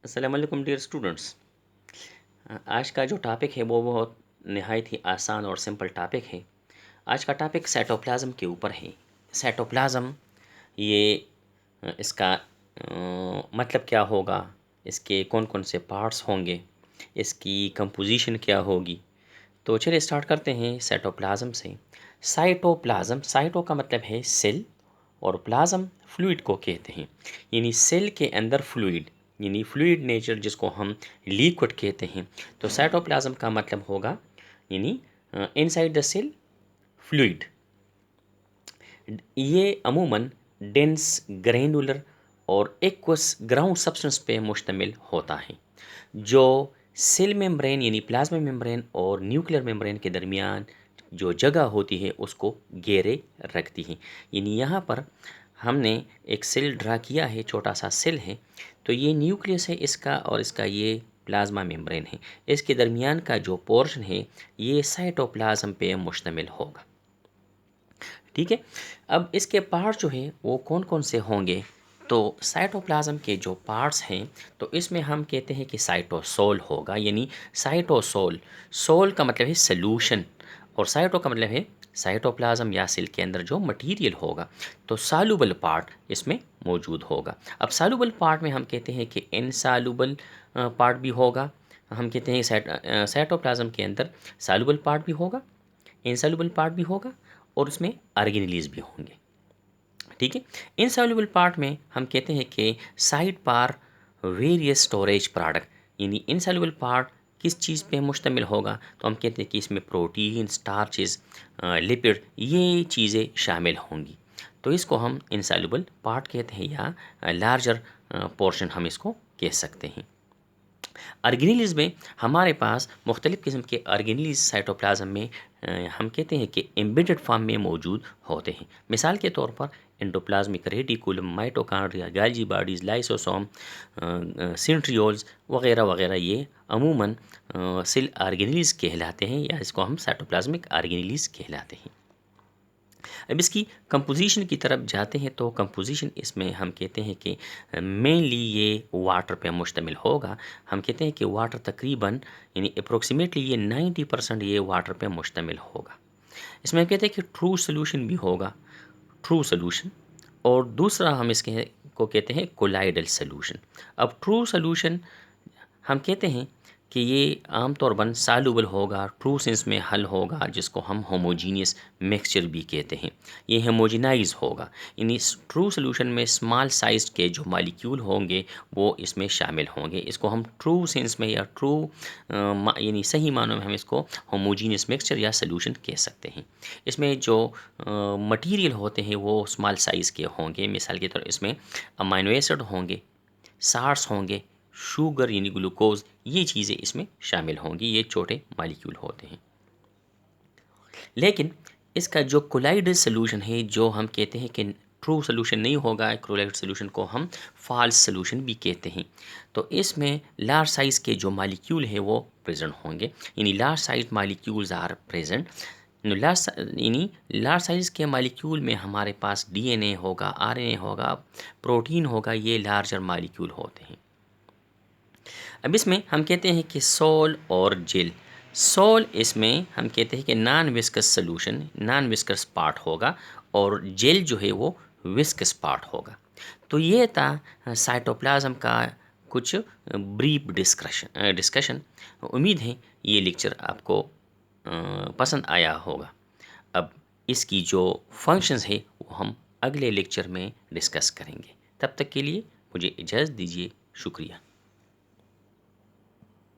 अस्सलाम वालेकुम dear students. आज का जो टॉपिक है वो बहुत नहायत ही आसान और सिंपल टॉपिक है। आज का टॉपिक साइटोप्लाज्म के ऊपर है। साइटोप्लाज्म ये इसका मतलब क्या होगा, इसके कौन कौन से पार्ट्स होंगे, इसकी कंपोजिशन क्या होगी। तो चलिए स्टार्ट करते हैं साइटोप्लाज्म से। साइटोप्लाज्म, साइटो का मतलब है सेल और प्लाज्म फ्लूइड को कहते हैं, यानी सेल के अंदर फ्लूइड, यानी फ्लूइड नेचर जिसको हम लिक्विड कहते हैं। तो साइटोप्लाज्म का मतलब होगा यानी इनसाइड द सेल फ्लूइड। ये अमूमन डेंस ग्रैनुलर और एक्वस ग्राउंड सब्सटेंस पे मुश्तमिल होता है, जो सेल मेम्ब्रेन यानी प्लाज्मा मेम्ब्रेन और न्यूक्लियर मेम्ब्रेन के दरमियान जो जगह होती है उसको घेरे रखती है। यानी यहाँ पर हमने एक सेल ड्रा किया है, छोटा सा सेल है, तो ये न्यूक्लियस है इसका और इसका ये प्लाज्मा मेम्ब्रेन है। इसके दरमियान का जो पोर्शन है ये साइटोप्लाज्म पे मुश्तमिल होगा। ठीक है। अब इसके पार्ट जो है वो कौन कौन से होंगे, तो साइटोप्लाज्म के जो पार्ट्स हैं तो इसमें हम कहते हैं कि साइटोसोल होगा, यानी साइटोसोल, सोल का मतलब है सॉल्यूशन और साइटो का मतलब है साइटोप्लाज्म या सेल के अंदर जो मटेरियल होगा। तो सॉल्युबल पार्ट इसमें मौजूद होगा। अब सॉल्युबल पार्ट में हम कहते हैं कि इनसॉल्युबल पार्ट भी होगा। हम कहते हैं साइटोप्लाज्म के अंदर सॉल्युबल पार्ट भी होगा, इनसॉल्युबल पार्ट भी होगा और उसमें ऑर्गेनेलिज भी होंगे। ठीक है। इनसॉल्युबल पार्ट में हम कहते हैं कि साइड पार वेरियस स्टोरेज प्रोडक्ट, यानी इनसॉल्युबल पार्ट किस चीज़ पे मुश्तमिल होगा, तो हम कहते हैं कि इसमें प्रोटीन, स्टार्चेस, लिपिड, ये चीज़ें शामिल होंगी। तो इसको हम इनसॉल्युबल पार्ट कहते हैं या लार्जर पोर्शन हम इसको कह सकते हैं। ऑर्गेनेलिज में हमारे पास मुख्तलिफ़ किस्म के ऑर्गेनेलिज साइटोप्लाज्म में हम कहते हैं कि एम्बेडेड फॉर्म में मौजूद होते हैं। मिसाल के तौर पर endoplasmic reticulum, mitochondria, Golgi bodies, lysosome, centrioles वगैरह वगैरह, ये अमूमन सेल ऑर्गेनेलिज कहलाते हैं या इसको हम साइटोप्लाज्मिक ऑर्गेनेलिज कहलाते हैं। अब इसकी कंपोजिशन की तरफ जाते हैं तो कंपोजिशन इसमें हम कहते हैं कि मेनली ये वाटर पे मुश्तमिल होगा। हम कहते हैं कि वाटर तकरीबन यानी अप्रोक्सीमेटली ये 90% ये वाटर पे मुश्तमिल होगा। इसमें हम कहते हैं कि ट्रू सोल्यूशन भी होगा, ट्रू सोल्यूशन, और दूसरा हम इसके को कहते हैं कोलाइडल सोल्यूशन। अब ट्रू सोल्यूशन हम कहते हैं कि ये आमतौर पर सॉल्युबल होगा, ट्रू सेंस में हल होगा, जिसको हम होमोजीनियस मिक्सचर भी कहते हैं। ये होमोजेनाइज होगा, यानी ट्रू सोल्यूशन में स्मॉल साइज के जो मॉलिक्यूल होंगे वो इसमें शामिल होंगे। इसको हम ट्रू सेंस में या ट्रू यानी सही मानों में हम इसको होमोजीनियस मिक्सचर या सोल्यूशन कह सकते हैं। इसमें जो मटेरियल होते हैं वो स्मॉल साइज़ के होंगे। मिसाल के तौर इसमें अमाइनो एसिड होंगे, सार्स होंगे, शुगर यानी ग्लूकोज, ये चीज़ें इसमें शामिल होंगी। ये छोटे मॉलिक्यूल होते हैं। लेकिन इसका जो कोलाइडल सोल्यूशन है, जो हम कहते हैं कि ट्रू सोल्यूशन नहीं होगा, कोलाइडल सोल्यूशन को हम फॉल्स सोल्यूशन भी कहते हैं। तो इसमें लार्ज साइज़ के जो मॉलिक्यूल है वो प्रेजेंट होंगे, यानी large size molecules are present. यानी लार्ज साइज़ के मॉलिक्यूल में हमारे पास डीएनए होगा, आरएनए होगा, प्रोटीन होगा, ये लार्जर मॉलिक्यूल होते हैं। अब इसमें हम कहते हैं कि सोल और जेल। सोल इसमें हम कहते हैं कि non viscous solution, non viscous part होगा, और जेल जो है वो विस्कस पार्ट होगा। तो ये था साइटोप्लाज्म का कुछ ब्रीफ डिस्कशन। उम्मीद है ये लेक्चर आपको पसंद आया होगा। अब इसकी जो फंक्शंस है वो हम अगले लेक्चर में डिस्कस करेंगे। तब तक के लिए मुझे इजाज़त दीजिए। शुक्रिया।